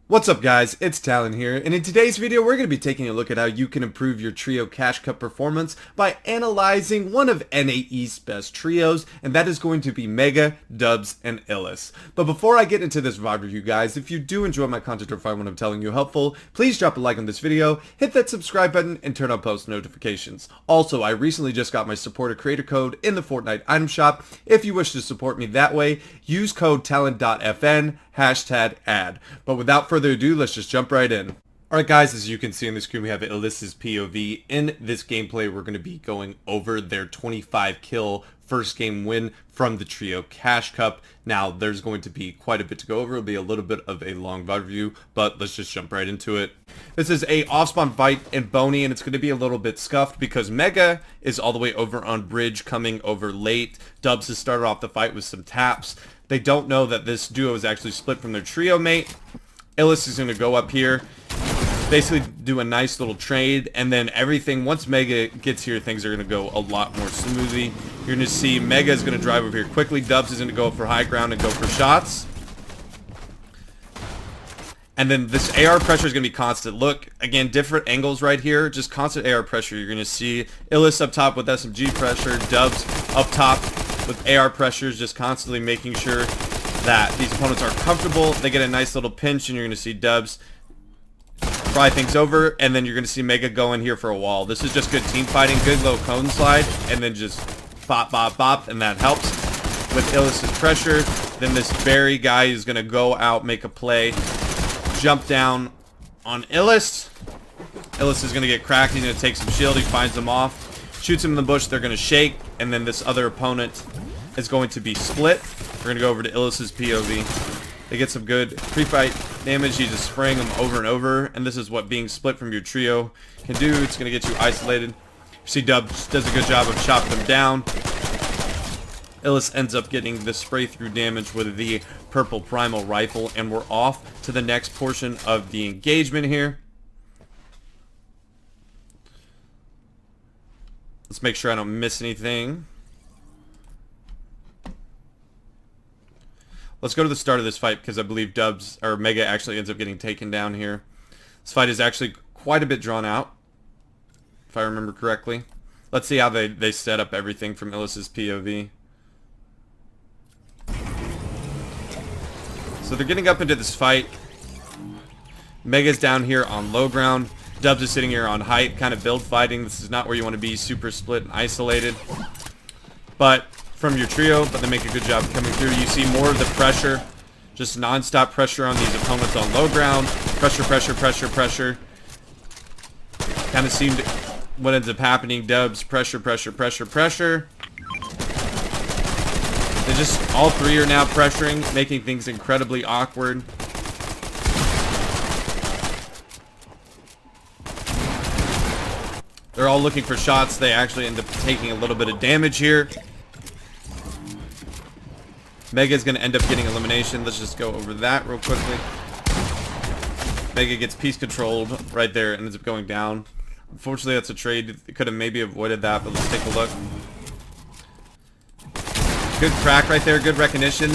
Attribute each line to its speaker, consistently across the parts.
Speaker 1: What's up guys, it's Talon here, and in today's video we're going to be taking a look at how you can improve your trio cash cup performance by analyzing one of NA East's best trios, and that is going to be Megga, Dubs, and Illest. But before I get into this VOD review guys, if you do enjoy my content or find what I'm telling you helpful, please drop a like on this video, hit that subscribe button, and turn on post notifications. Also, I recently just got my supporter creator code in the Fortnite item shop. If you wish to support me that way, use code talent.fn #ad. But without further ado, let's just jump right in. Alright guys, as you can see on the screen, we have Illest's POV. In this gameplay, we're going to be going over their 25 kill first game win from the trio cash cup. Now, there's going to be quite a bit to go over. It'll be a little bit of a long VOD review, but let's just jump right into it. This is a off-spawn fight in Boney, and it's going to be a little bit scuffed because Megga is all the way over on bridge, coming over late. Dubs has started off the fight with some taps. They don't know that this duo is actually split from their trio mate. Illest is going to go up here, basically do a nice little trade, and then everything, once Megga gets here, things are going to go a lot more smoothly. You're going to see Megga is going to drive over here quickly. Dubs is going to go for high ground and go for shots. And then this AR pressure is going to be constant. Look, again, different angles right here. Just constant AR pressure. You're going to see Illest up top with SMG pressure. Dubs up top with AR pressures, just constantly making sure that these opponents are comfortable. They get a nice little pinch, and you're going to see Dubs fry things over, and then you're going to see Megga go in here for a wall. This is just good team fighting, good low cone slide, and then just bop, bop, bop, and that helps with Illest's pressure. Then this Barry guy is going to go out, make a play, jump down on Illest. Illest is going to get cracked. He's going to take some shield. He finds them off, shoots him in the bush. They're going to shake, and then this other opponent is going to be split. We're going to go over to Illest's POV. They get some good pre-fight damage. He's just spraying them over and over, and this is what being split from your trio can do. It's going to get you isolated. You see Dubs does a good job of chopping them down. Illest ends up getting the spray through damage with the purple primal rifle, and we're off to the next portion of the engagement here. Let's make sure I don't miss anything. Let's go to the start of this fight because I believe Dubs or Megga actually ends up getting taken down here. This fight is actually quite a bit drawn out, if I remember correctly. Let's see how they set up everything from Illest's POV. So they're getting up into this fight. Megga's down here on low ground. Dubs is sitting here on height, kind of build fighting. This is not where you want to be, super split and isolated. But from your trio, but they make a good job coming through. You see more of the pressure, just non-stop pressure on these opponents on low ground. Pressure, pressure, pressure, pressure. Kind of seemed what ends up happening. Dubs, pressure, pressure, pressure, pressure. They just, all three are now pressuring, making things incredibly awkward. They're all looking for shots. They actually end up taking a little bit of damage here. Megga is going to end up getting elimination. Let's just go over that real quickly. Megga gets piece controlled right there and ends up going down. Unfortunately, that's a trade. It could have maybe avoided that, but let's take a look. Good crack right there. Good recognition.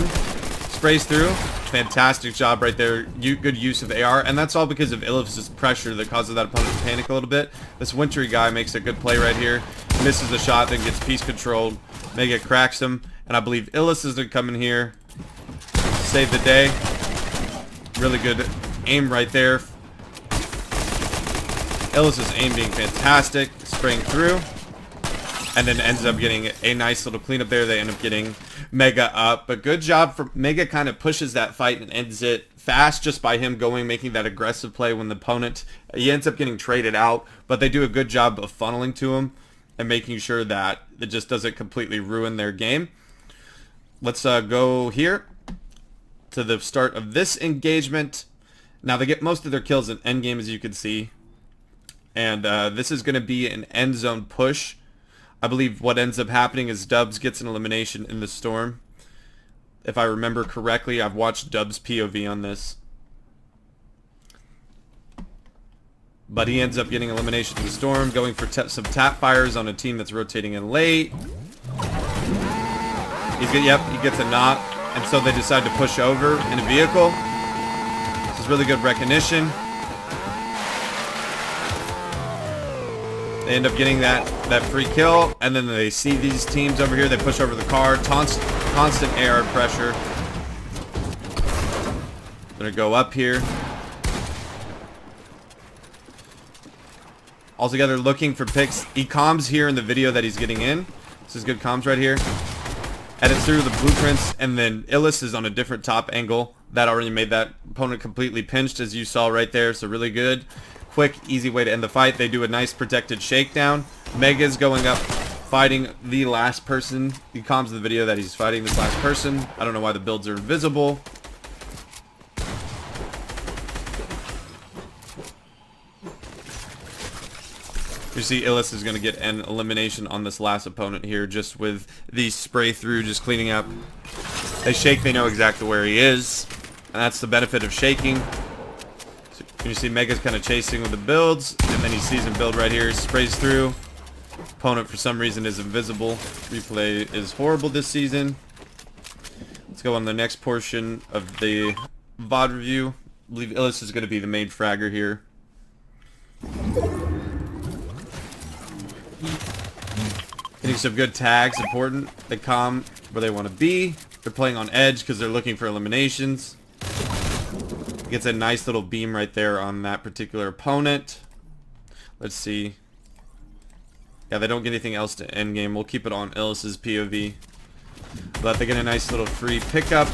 Speaker 1: Sprays through. Fantastic job right there. Good use of AR, and that's all because of Illest's pressure that causes that opponent to panic a little bit. This wintry guy makes a good play right here. Misses the shot, then gets piece controlled. Megga cracks him, and I believe Illest is going to come in here, save the day. Really good aim right there. Illest's aim being fantastic, spraying through, and then ends up getting a nice little cleanup there. They end up getting Megga up, but good job for Megga. Kind of pushes that fight and ends it fast just by him going, making that aggressive play when the opponent, he ends up getting traded out, but they do a good job of funneling to him and making sure that it just doesn't completely ruin their game. Let's go here to the start of this engagement. Now they get most of their kills in endgame, as you can see, and this is going to be an end zone push. I believe what ends up happening is Dubs gets an elimination in the storm. If I remember correctly, I've watched Dubs' POV on this. But he ends up getting elimination in the storm, going for some tap fires on a team that's rotating in late. He gets a knock, and so they decide to push over in a vehicle. It's really good recognition. They end up getting that free kill, and then they see these teams over here. They push over the car. Constant AR pressure. Gonna go up here. Altogether, looking for picks. He comms here in the video that he's getting in. This is good comms right here. Edits through the blueprints, and then Illest is on a different top angle. That already made that opponent completely pinched, as you saw right there. So really good. Quick, easy way to end the fight. They do a nice protected shakedown. Megga's going up, fighting the last person. He comms in the video that he's fighting this last person. I don't know why the builds are invisible. You see Illest is going to get an elimination on this last opponent here, just with the spray through, just cleaning up. They shake, they know exactly where he is, and that's the benefit of shaking. So you see Megga's kind of chasing with the builds, and then he sees him build right here, sprays through. Opponent for some reason is invisible. Replay is horrible this season. Let's go on the next portion of the VOD review. I believe Illest is going to be the main fragger here. Getting some good tags, important. They calm where they want to be. They're playing on edge because they're looking for eliminations. Gets a nice little beam right there on that particular opponent. Let's see. Yeah, they don't get anything else to end game. We'll keep it on Illest's POV. But they get a nice little free pickup.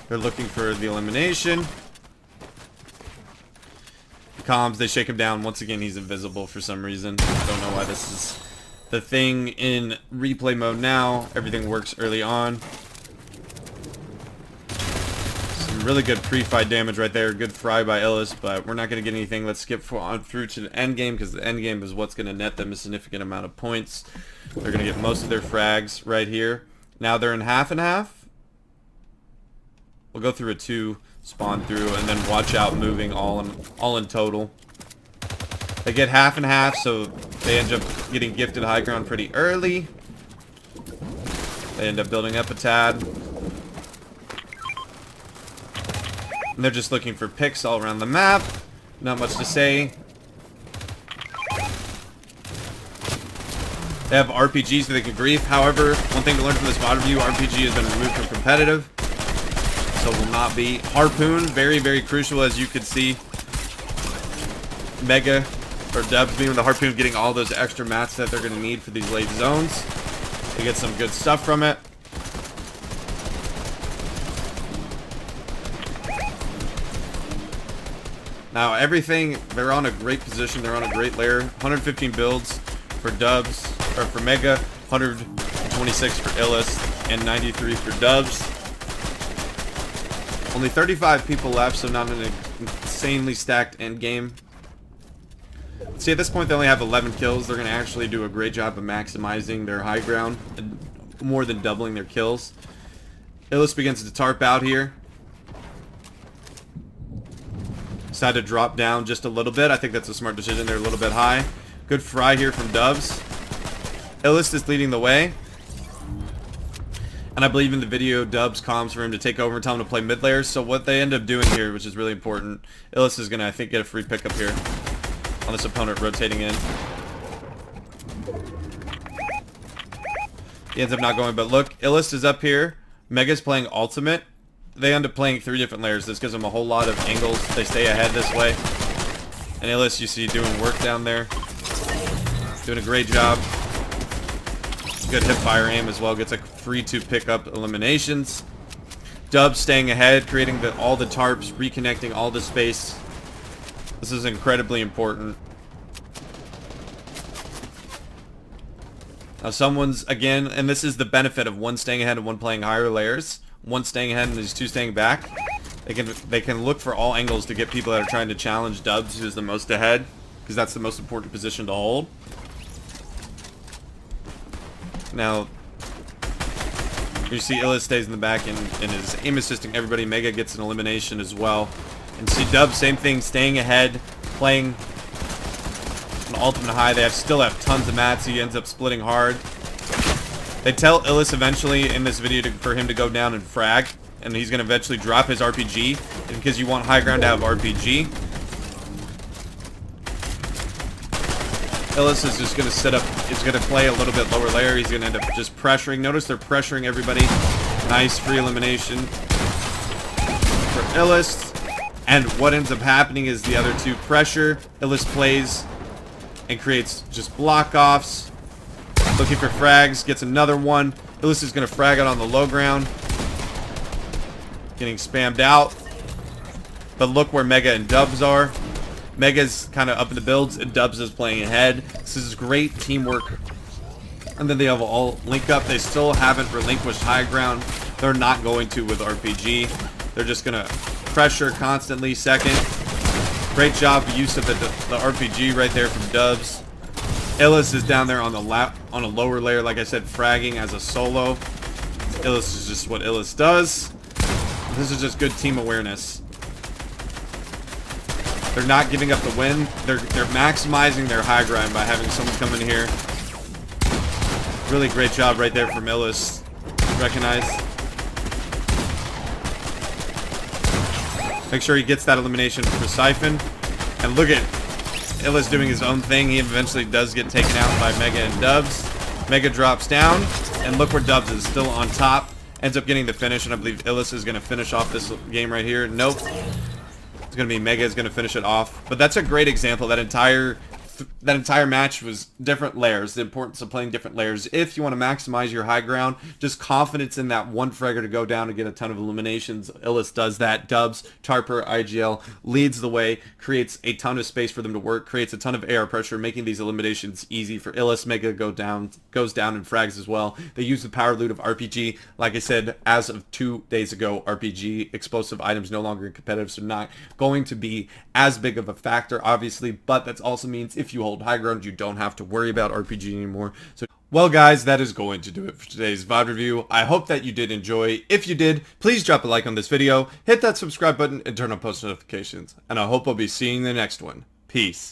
Speaker 1: They're looking for the elimination. Comms, they shake him down. Once again, he's invisible for some reason. I don't know why this is the thing in replay mode now. Everything works early on. Some really good pre-fight damage right there. Good fry by Illest, but we're not going to get anything. Let's skip on through to the end game, because the end game is what's going to net them a significant amount of points. They're going to get most of their frags right here. Now they're in half and half. We'll go through a 2 spawn through, and then watch out moving all in total. They get half and half, so they end up getting gifted high ground pretty early. They end up building up a tad. And they're just looking for picks all around the map. Not much to say. They have RPGs that they can grief. However, one thing to learn from this VOD review, RPG has been removed from competitive. So will not be. Harpoon, very, very crucial, as you could see. Megga, or Dubs being with the Harpoon, getting all those extra mats that they're going to need for these late zones. They get some good stuff from it. Now everything, they're on a great position. They're on a great layer. 115 builds for Dubs, or for Megga. 126 for Illest, and 93 for Dubs. Only 35 people left, so not an insanely stacked end game. See, at this point they only have 11 kills. They're going to actually do a great job of maximizing their high ground, and more than doubling their kills. Illest begins to tarp out here. Decided to drop down just a little bit. I think that's a smart decision. They're a little bit high. Good fry here from Dubs. Illest is leading the way. And I believe in the video, Dubs comms for him to take over and tell him to play mid layers. So what they end up doing here, which is really important, Illest is going to, I think, get a free pickup here on this opponent rotating in. He ends up not going, but look, Illest is up here. Megga's playing ultimate. They end up playing 3 different layers. This gives them a whole lot of angles. They stay ahead this way. And Illest, you see, doing work down there. Doing a great job. Good hip fire aim as well. Gets a free 2 pick up eliminations. Dubs staying ahead, creating all the tarps, reconnecting all the space. This is incredibly important. Now someone's, again, and this is the benefit of one staying ahead and one playing higher layers. One staying ahead and these 2 staying back. They can look for all angles to get people that are trying to challenge Dubs, who's the most ahead, because that's the most important position to hold. Now, you see Illest stays in the back and is aim assisting everybody. Megga gets an elimination as well. And see Dubs, same thing, staying ahead, playing an ultimate high. They still have tons of mats. He ends up splitting hard. They tell Illest eventually in this video for him to go down and frag, and he's going to eventually drop his RPG, because you want high ground to have RPG. Illest is just going to sit up, he's going to play a little bit lower layer, he's going to end up just pressuring. Notice they're pressuring everybody. Nice free elimination for Illest. And what ends up happening is the other two pressure. Illest plays and creates just block offs. Looking for frags, gets another one. Illest is going to frag out on the low ground. Getting spammed out. But look where Megga and Dubs are. Megga's kind of up in the builds and Dubs is playing ahead. This is great teamwork. And then they have all link up. They still haven't relinquished high ground. They're not going to with RPG. They're just going to pressure constantly. Second. Great job use of the RPG right there from Dubs. Illest is down there on the on a lower layer, like I said, fragging as a solo. Illest is just what Illest does. This is just good team awareness. They're not giving up the win. They're maximizing their high ground by having someone come in here. Really great job right there from Illest. Recognize. Make sure he gets that elimination for Siphon. And look at Illest doing his own thing. He eventually does get taken out by Megga and Dubs. Megga drops down. And look where Dubs is still on top. Ends up getting the finish. And I believe Illest is going to finish off this game right here. Nope. It's going to be Megga is going to finish it off. But that's a great example. That entire match was different layers. The importance of playing different layers. If you want to maximize your high ground, just confidence in that one fragger to go down and get a ton of eliminations. Illest does that. Dubs, Tarper, IGL leads the way, creates a ton of space for them to work, creates a ton of AR pressure, making these eliminations easy for Illest. Megga goes down and frags as well. They use the power loot of RPG. Like I said, as of 2 days ago, RPG explosive items no longer competitive, so not going to be as big of a factor, obviously, but that also means if you hold high ground, you don't have to worry about RPG anymore. So, well guys, that is going to do it for today's VOD review. I hope that you did enjoy. If you did, please drop a like on this video, hit that subscribe button, and turn on post notifications. And I hope I'll be seeing you in the next one. Peace.